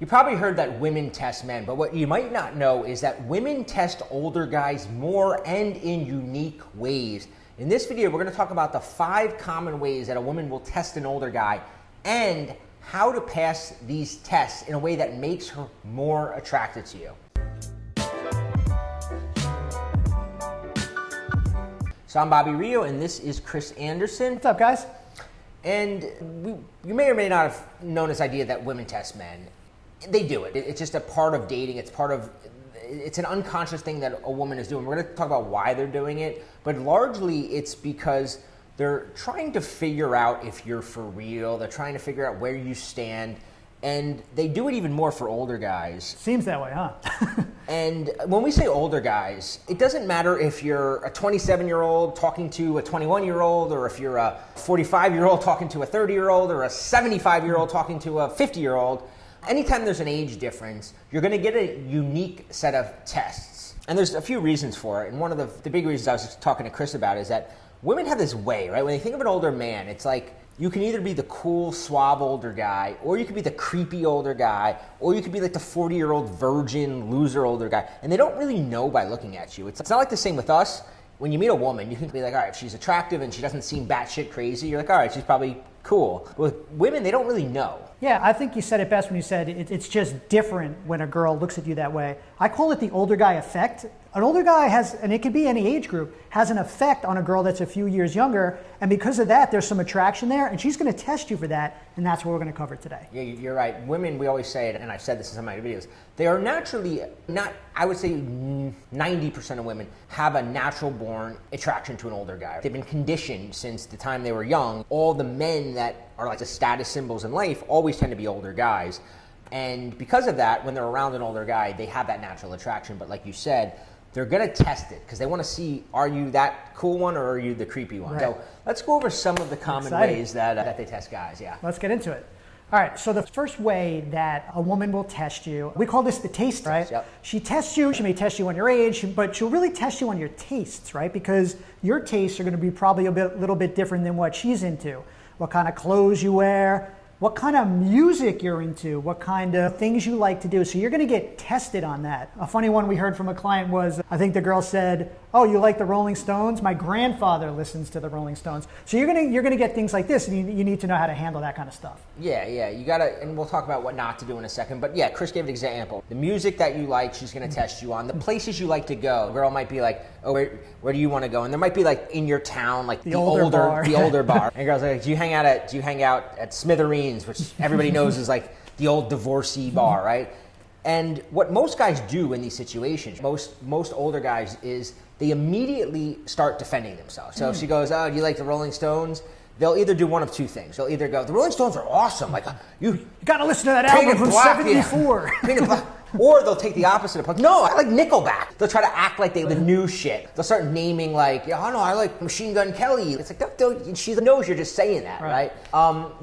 You probably heard that women test men, but what you might not know is that women test older guys more and in unique ways. In this video, we're going to talk about the 5 common ways that a woman will test an older guy and how to pass these tests in a way that makes her more attracted to you. So I'm Bobby Rio, and this is Chris Anderson. What's up, guys? And you may or may not have known this idea that women test men. They do it. It's just a part of dating. It's an unconscious thing that a woman is doing. We're going to talk about why they're doing it, but largely it's because they're trying to figure out if you're for real. They're trying to figure out where you stand, and they do it even more for older guys. Seems that way, huh? And when we say older guys, it doesn't matter if you're a 27-year-old talking to a 21-year-old, or if you're a 45-year-old talking to a 30-year-old, or a 75-year-old talking to a 50-year-old. Anytime there's an age difference, you're going to get a unique set of tests. And there's a few reasons for it. And one of the big reasons I was talking to Chris about is that women have this way, right? When they think of an older man, it's like you can either be the cool, suave older guy, or you could be the creepy older guy, or you could be like the 40-year-old virgin, loser older guy. And they don't really know by looking at you. It's not like the same with us. When you meet a woman, you can be like, all right, if she's attractive and she doesn't seem batshit crazy, you're like, all right, she's probably cool. With women, they don't really know. Yeah, I think you said it best when you said it's just different when a girl looks at you that way. I call it the older guy effect. An older guy has, and it could be any age group, has an effect on a girl that's a few years younger, and because of that, there's some attraction there, and she's going to test you for that, and that's what we're going to cover today. Yeah, you're right. Women, we always say it, and I've said this in some of my videos, they are naturally not, I would say 90% of women have a natural born attraction to an older guy. They've been conditioned since the time they were young. All the men that are like the status symbols in life always tend to be older guys. And because of that, when they're around an older guy, they have that natural attraction. But like you said, they're going to test it because they want to see, are you that cool one or are you the creepy one? Right. So let's go over some of the common ways that they test guys. Yeah. Let's get into it. All right, so the first way that a woman will test you, we call this the taste, right? Yep. She tests you, she may test you on your age, but she'll really test you on your tastes, right? Because your tastes are going to be probably a little bit different than what she's into. What kind of clothes you wear, what kind of music you're into, what kind of things you like to do. So you're going to get tested on that. A funny one we heard from a client was, I think the girl said, oh, you like the Rolling Stones? My grandfather listens to the Rolling Stones. So you're going to get things like this, and you need to know how to handle that kind of stuff. Yeah, you got to, and we'll talk about what not to do in a second. But yeah, Chris gave an example. The music that you like, she's going to test you on. The places you like to go. A girl might be like, oh, where do you want to go? And there might be like in your town, like the older bar. And the girl's like, do you hang out at Smithereens, which everybody knows is like the old divorcee bar, right? And what most guys do in these situations, most older guys, is they immediately start defending themselves. So if she goes, oh, do you like the Rolling Stones? They'll either do one of two things. They'll either go, the Rolling Stones are awesome. Like you got to listen to that album from '74. Yeah. Or they'll take the opposite approach. No, I like Nickelback. They'll try to act like they the new shit. They'll start naming like, oh no, I like Machine Gun Kelly. It's like, she knows you're just saying that, right?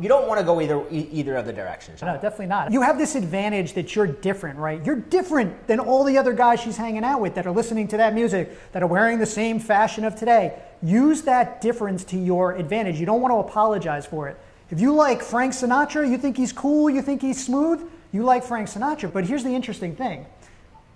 You don't want to go either of the directions. No, definitely not. You have this advantage that you're different, right? You're different than all the other guys she's hanging out with that are listening to that music, that are wearing the same fashion of today. Use that difference to your advantage. You don't want to apologize for it. If you like Frank Sinatra, you think he's cool, you think he's smooth, you like Frank Sinatra. But here's the interesting thing.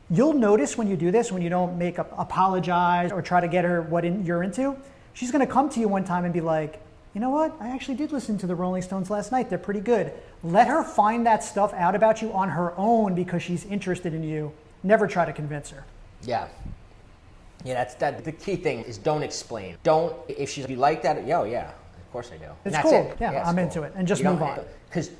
You'll notice when you do this, when you don't apologize or try to get her what you're into, she's going to come to you one time and be like, you know what? I actually did listen to the Rolling Stones last night. They're pretty good. Let her find that stuff out about you on her own because she's interested in you. Never try to convince her. Yeah. Yeah, the key thing is don't explain. If she's, you like that, yeah, of course I do. It's cool. Yeah, I'm into it. And just move on. Because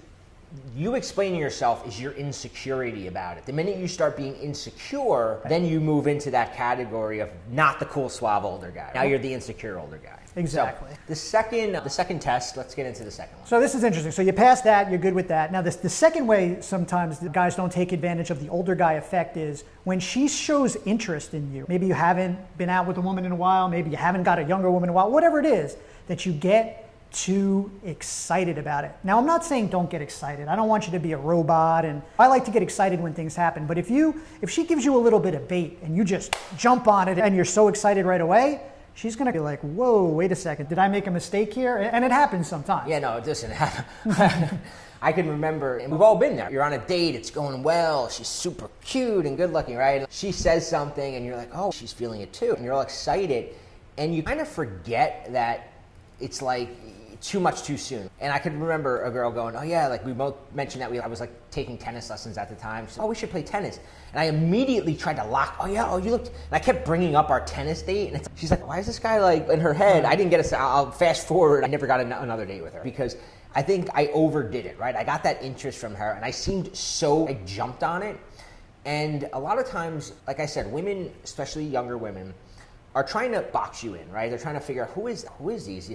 you explaining yourself is your insecurity about it. The minute you start being insecure, then you move into that category of not the cool, suave older guy. Now you're the insecure older guy. Exactly. So the second test, let's get into the second one. So this is interesting. So you pass that, you're good with that. Now the second way sometimes the guys don't take advantage of the older guy effect is when she shows interest in you. Maybe you haven't been out with a woman in a while, maybe you haven't got a younger woman in a while, whatever it is, that you get too excited about it. Now, I'm not saying don't get excited. I don't want you to be a robot, and I like to get excited when things happen. But if she gives you a little bit of bait and you just jump on it and you're so excited right away, she's going to be like, whoa, wait a second, did I make a mistake here? And it happens sometimes. Yeah, no, listen, I can remember, and we've all been there. You're on a date, it's going well, she's super cute and good looking, right? She says something and you're like, oh, she's feeling it too. And you're all excited. And you kind of forget that it's like too much too soon. And I could remember a girl going, oh yeah, like we both mentioned that I was like taking tennis lessons at the time. So, oh, we should play tennis. And I immediately tried to lock, oh yeah, oh you looked, and I kept bringing up our tennis date. And she's like, why is this guy like, in her head, I didn't get I'll fast forward. I never got another date with her because I think I overdid it, right? I got that interest from her and I seemed so, I jumped on it. And a lot of times, like I said, women, especially younger women, are trying to box you in, right? They're trying to figure out who is these?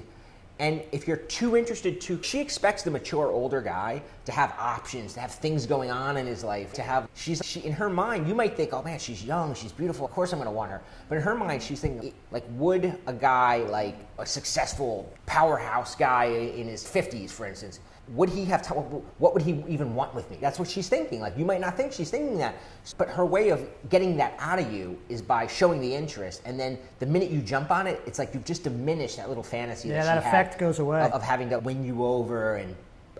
And if you're too interested she expects the mature older guy to have options, to have things going on in his life, to have, she in her mind, you might think, oh man, she's young, she's beautiful, of course I'm gonna want her. But in her mind, she's thinking, like, would a guy, like a successful powerhouse guy in his 50s, for instance, would he have time? What would he even want with me? That's what she's thinking. Like, you might not think she's thinking that, but her way of getting that out of you is by showing the interest. And then the minute you jump on it, it's like you've just diminished that little fantasy that she effect had goes away of having to win you over and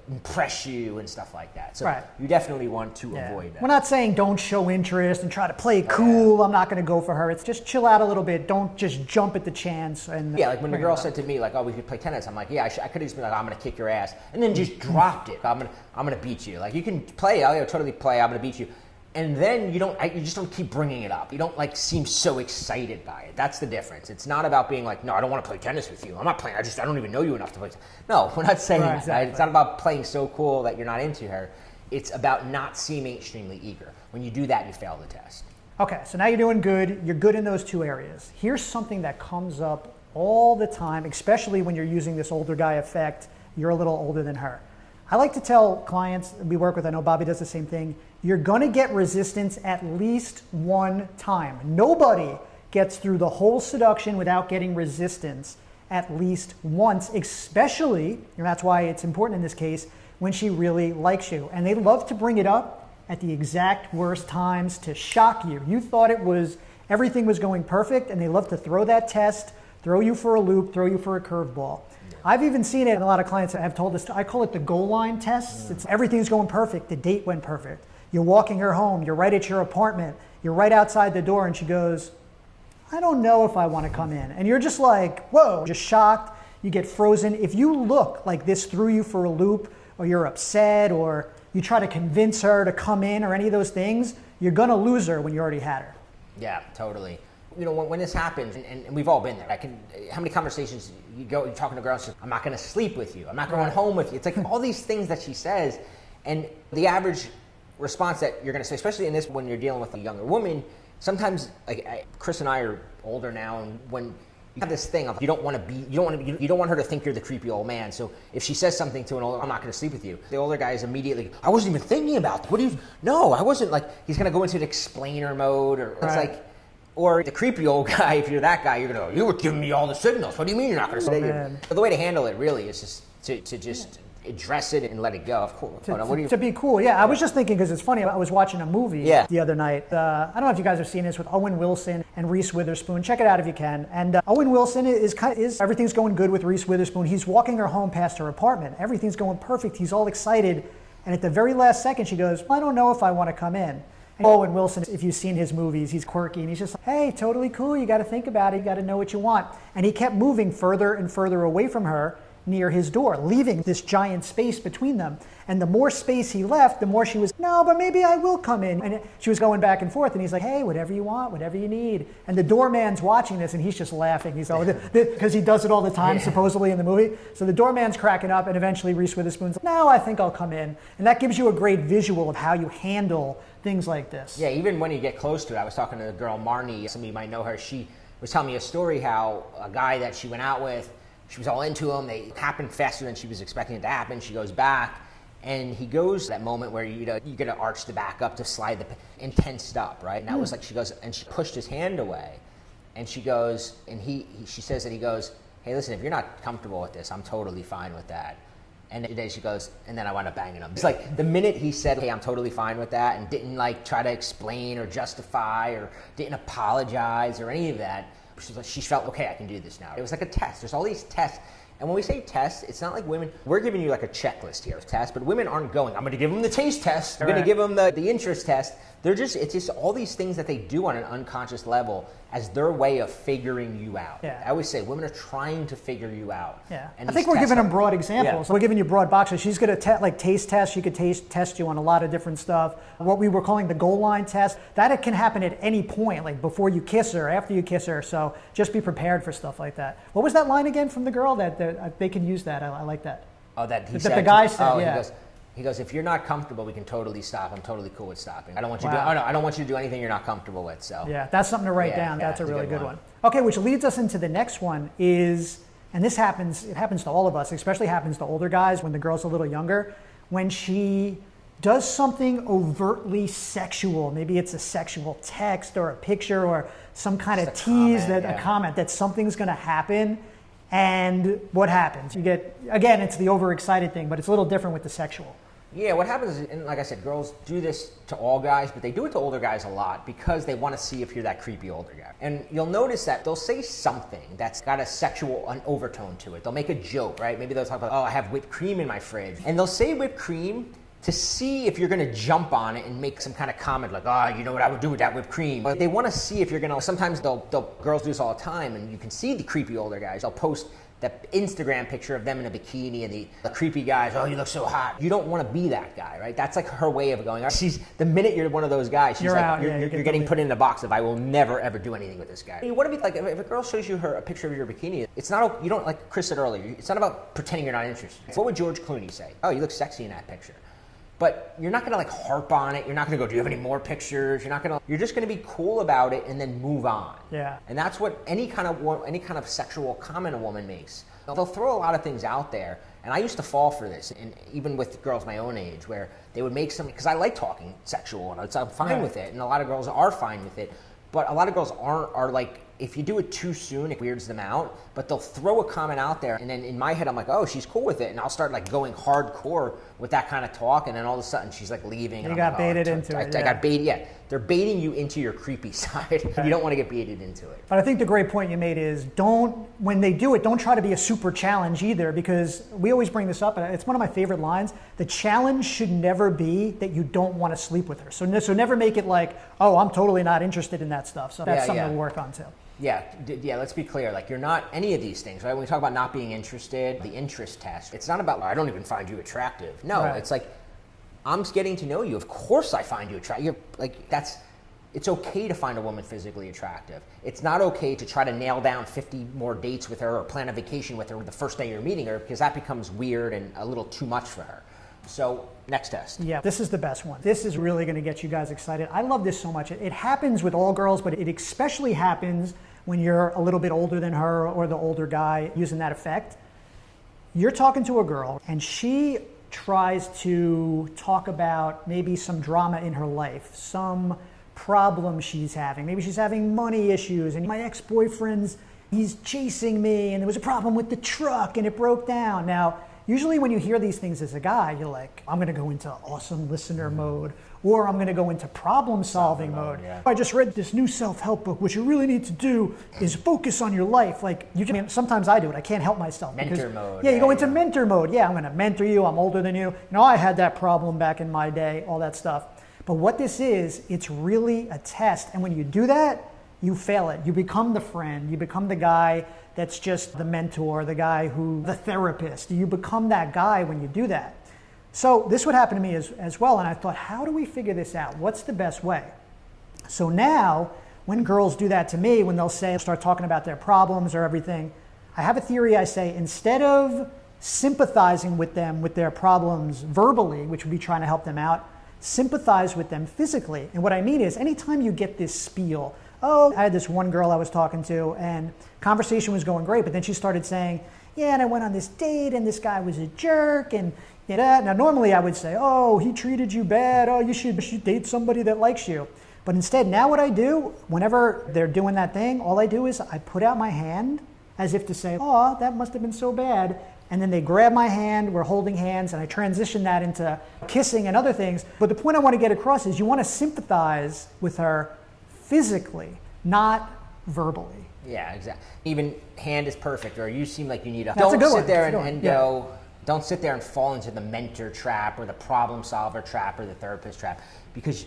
impress you and stuff like that. So right. You definitely want to avoid that. We're not saying don't show interest and try to play it cool. I'm not going to go for her. It's just chill out a little bit. Don't just jump at the chance. And yeah, like when the girl said to me, like, oh, we could play tennis. I'm like, yeah, I could have just been like, I'm going to kick your ass, and then just dropped it. I'm going to beat you. Like, you can play. I'll totally play. I'm going to beat you. And then you just don't keep bringing it up. You don't like seem so excited by it. That's the difference. It's not about being like, no, I don't want to play tennis with you. I'm not playing. I don't even know you enough to play. No, we're not saying that. Exactly. It's not about playing so cool that you're not into her. It's about not seeming extremely eager. When you do that, you fail the test. Okay, so now you're doing good. You're good in those two areas. Here's something that comes up all the time, especially when you're using this older guy effect. You're a little older than her. I like to tell clients we work with, I know Bobby does the same thing, you're going to get resistance at least one time. Nobody gets through the whole seduction without getting resistance at least once, especially, and that's why it's important in this case, when she really likes you. And they love to bring it up at the exact worst times to shock you. You thought everything was going perfect, and they love to throw that test, throw you for a loop, throw you for a curveball. I've even seen it, and a lot of clients have told us, I call it the goal line test. It's everything's going perfect, the date went perfect. You're walking her home, you're right at your apartment, you're right outside the door, and she goes, I don't know if I want to come in. And you're just like, whoa, just shocked, you get frozen. If you look like this threw you for a loop, or you're upset, or you try to convince her to come in, or any of those things, you're gonna lose her when you already had her. Yeah, totally. You know, when this happens, and we've all been there, how many conversations you're talking to girls, I'm not going to sleep with you, I'm not going home with you. It's like all these things that she says, and the average response that you're going to say, especially in this when you're dealing with a younger woman, sometimes, like Chris and I are older now, and when you have this thing of you don't want her to think you're the creepy old man. So if she says something to an older, I'm not going to sleep with you. The older guy is immediately, I wasn't even thinking about that. No, I wasn't. Like, he's going to go into the explainer mode, or it's like. Or the creepy old guy, if you're that guy, you're going to, you were giving me all the signals. What do you mean you're not going to say it? The way to handle it really is just to just address it and let it go. Of course. To be cool, yeah. I was just thinking, because it's funny, I was watching a movie the other night. I don't know if you guys have seen this, with Owen Wilson and Reese Witherspoon. Check it out if you can. And Owen Wilson is everything's going good with Reese Witherspoon. He's walking her home past her apartment. Everything's going perfect. He's all excited. And at the very last second, she goes, I don't know if I want to come in. Owen Wilson, if you've seen his movies, he's quirky, and he's just like, hey, totally cool, you got to think about it, you got to know what you want. And he kept moving further and further away from her near his door, leaving this giant space between them. And the more space he left, the more she was, no, but maybe I will come in. And she was going back and forth, and he's like, hey, whatever you want, whatever you need. And the doorman's watching this, and he's just laughing. He's all, because he does it all the time, supposedly, in the movie. So the doorman's cracking up, and eventually Reese Witherspoon's like, no, I think I'll come in. And that gives you a great visual of how you handle things like this. Yeah, even when you get close to it. I was talking to the girl, Marnie, some of you might know her. She was telling me a story how a guy that she went out with, she was all into him. It happened faster than she was expecting it to happen. She goes back, and he goes that moment where you're gonna arch the back up to slide the intensed up, right? And that was like, she goes, and she pushed his hand away, and she goes, and she says that he goes, hey, listen, if you're not comfortable with this, I'm totally fine with that. And then she goes, and then I wound up banging him. It's like the minute he said, hey, I'm totally fine with that, and didn't like try to explain or justify or didn't apologize or any of that, she felt, okay, I can do this now. It was like a test. There's all these tests. And when we say test, it's not like women, we're giving you like a checklist here of tests, but women aren't going, I'm going to give them the taste test, I'm going to give them the interest test. It's just all these things that they do on an unconscious level as their way of figuring you out. Yeah. I always say women are trying to figure you out. Yeah. And I think we're giving them broad examples. Yeah. We're giving you broad boxes. She's going to like taste test. She could test you on a lot of different stuff. What we were calling the goal line test, that it can happen at any point, like before you kiss her, after you kiss her. So just be prepared for stuff like that. What was that line again from the girl that they can use that? I like that. Oh, that he that said. The guy said, yeah. He goes, if you're not comfortable, we can totally stop. I'm totally cool with stopping. I don't want you Wow. I don't want you to do anything you're not comfortable with. So yeah, that's something to write down. That's a really good one. Okay, which leads us into the next one is, and it happens to all of us, especially happens to older guys when the girl's a little younger, when she does something overtly sexual. Maybe it's a sexual text or a picture or some kind of tease, a comment that something's going to happen. And what happens? You get, again, it's the overexcited thing, but it's a little different with the sexual. Yeah, what happens is, and like I said, girls do this to all guys, but they do it to older guys a lot because they want to see if you're that creepy older guy. And you'll notice that they'll say something that's got a sexual overtone to it. They'll make a joke, right? Maybe they'll talk about, oh, I have whipped cream in my fridge. And they'll say whipped cream to see if you're going to jump on it and make some kind of comment like, oh, you know what I would do with that whipped cream. But they want to see if you're going to, sometimes girls do this all the time, and you can see the creepy older guys. They'll post that Instagram picture of them in a bikini and the creepy guys, oh, you look so hot. You don't want to be that guy, right? That's like her way of going, the minute you're one of those guys, she's you're getting put in a box of, I will never ever do anything with this guy. You want to be like, if a girl shows you a picture of your bikini, it's not, you don't, like Chris said earlier, it's not about pretending you're not interested. What would George Clooney say? Oh, you look sexy in that picture. But you're not going to like harp on it. You're not going to go, do you have any more pictures? You're just going to be cool about it and then move on. Yeah. And that's what any kind of sexual comment a woman makes. They'll throw a lot of things out there. And I used to fall for this, and even with girls my own age, where they would make because I like talking sexual, and I'm fine with it, and a lot of girls are fine with it. But a lot of girls are like, if you do it too soon, it weirds them out. But they'll throw a comment out there, and then in my head, I'm like, oh, she's cool with it. And I'll start like going hardcore with that kind of talk, and then all of a sudden she's like leaving. You got baited into it. I got baited, yeah. They're baiting you into your creepy side. You don't want to get baited into it. But I think the great point you made is when they do it, don't try to be a super challenge either, because we always bring this up, and it's one of my favorite lines. The challenge should never be that you don't want to sleep with her. So never make it like, oh, I'm totally not interested in that stuff. So that's something to work on too. Yeah, let's be clear. Like, you're not any of these things, right? When we talk about not being interested, the interest test, it's not about, I don't even find you attractive. No, It's like, I'm getting to know you. Of course I find you attractive. It's okay to find a woman physically attractive. It's not okay to try to nail down 50 more dates with her or plan a vacation with her the first day you're meeting her, because that becomes weird and a little too much for her. So, next test. Yeah, this is the best one. This is really going to get you guys excited. I love this so much. It happens with all girls, but it especially happens when you're a little bit older than her or the older guy using that effect. You're talking to a girl, and she tries to talk about maybe some drama in her life, some problem she's having. Maybe she's having money issues, and my ex-boyfriend's, he's chasing me, and there was a problem with the truck, and it broke down. Now, usually when you hear these things as a guy, you're like, I'm going to go into awesome listener mode, or I'm going to go into problem-solving mode. Yeah. I just read this new self-help book. What you really need to do is focus on your life. Sometimes I do it. I can't help myself. Mentor mode. Yeah, you go into mentor mode. Yeah, I'm going to mentor you. I'm older than you. I had that problem back in my day, all that stuff. But what this is, it's really a test. And when you do that, you fail it. You become the friend. You become the guy that's just the mentor, the therapist. You become that guy when you do that. So this would happen to me as well, and I thought, how do we figure this out? What's the best way? So now, when girls do that to me, when they'll start talking about their problems or everything, I have a theory. I say, instead of sympathizing with them with their problems verbally, which would be trying to help them out, sympathize with them physically. And what I mean is, anytime you get this spiel, oh, I had this one girl I was talking to, and conversation was going great, but then she started saying, yeah, and I went on this date, and this guy was a jerk, and now normally I would say, oh, he treated you bad, oh, you should date somebody that likes you. But instead, now what I do, whenever they're doing that thing, all I do is I put out my hand as if to say, oh, that must have been so bad. And then they grab my hand, we're holding hands, and I transition that into kissing and other things. But the point I want to get across is you want to sympathize with her physically, not verbally. Yeah, exactly. Even hand is perfect, or you seem like you need a. That's a Don't good sit one. there That's a and, good and one. Yeah. go. Don't sit there and fall into the mentor trap or the problem solver trap or the therapist trap, because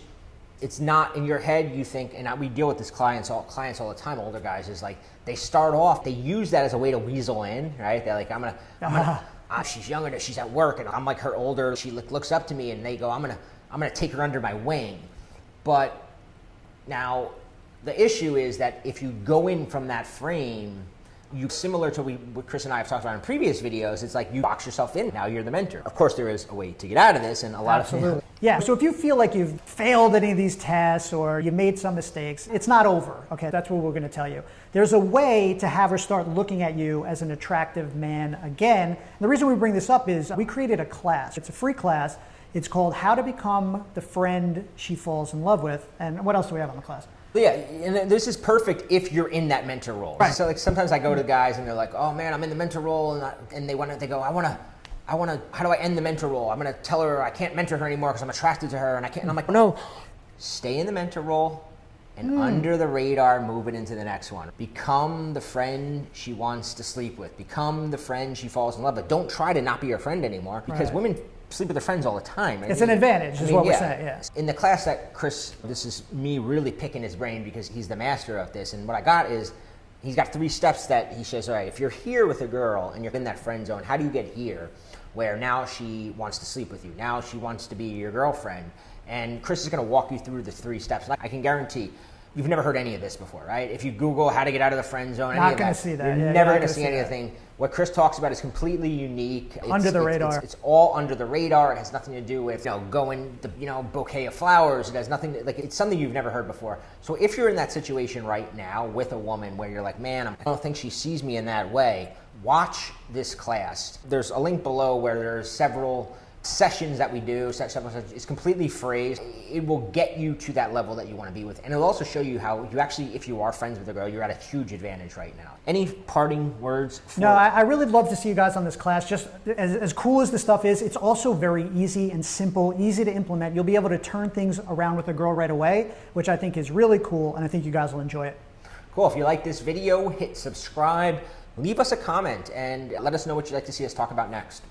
it's not in your head. You think, and we deal with this clients all the time. Older guys is like they start off, they use that as a way to weasel in, right? They're like, I'm gonna. She's younger, she's at work, and I'm like her older. She looks up to me, and they go, I'm gonna take her under my wing. But now, the issue is that if you go in from that frame, you similar to what Chris and I have talked about in previous videos, it's like you box yourself in. Now you're the mentor. Of course, there is a way to get out of this, and a lot Absolutely. of Yeah. So if you feel like you've failed any of these tests or you made some mistakes, it's not over. Okay, that's what we're going to tell you. There's a way to have her start looking at you as an attractive man again. And the reason we bring this up is we created a class. It's a free class. It's called How to Become the Friend She Falls in Love With. And what else do we have on the class? Yeah, and this is perfect if you're in that mentor role. Right. So like sometimes I go to guys and they're like, "Oh man, I'm in the mentor role," and they go, "I want to. How do I end the mentor role? I'm going to tell her I can't mentor her anymore because I'm attracted to her, and I can't." And I'm like, "No, stay in the mentor role, and under the radar, move it into the next one. Become the friend she wants to sleep with. Become the friend she falls in love with. Don't try to not be her friend anymore, because Right. women sleep with their friends all the time. It's an advantage, is what we're saying, yeah. In the class that Chris, this is me really picking his brain because he's the master of this, and what I got is, he's got 3 steps that he says, all right, if you're here with a girl and you're in that friend zone, how do you get here where now she wants to sleep with you? Now she wants to be your girlfriend. And Chris is going to walk you through the 3 steps. I can guarantee you've never heard any of this before, right? If you Google how to get out of the friend zone, Not gonna see that. you're Yeah, never not going to gonna see see that. anything. What Chris talks about is completely unique. Under the radar. It's all under the radar. It has nothing to do with going the bouquet of flowers. It has nothing to, it's something you've never heard before. So if you're in that situation right now with a woman where you're like, man, I don't think she sees me in that way, watch this class. There's a link below where there's several sessions that we do. It's completely free. It will get you to that level that you want to be with, and it'll also show you how you actually, if you are friends with a girl, you're at a huge advantage right now. Any parting words? No, I really love to see you guys on this class. Just as cool as the stuff is, it's also very easy and simple, easy to implement. You'll be able to turn things around with a girl right away, which I think is really cool, and I think you guys will enjoy it. Cool. If you like this video, hit subscribe, leave us a comment, and let us know what you'd like to see us talk about next.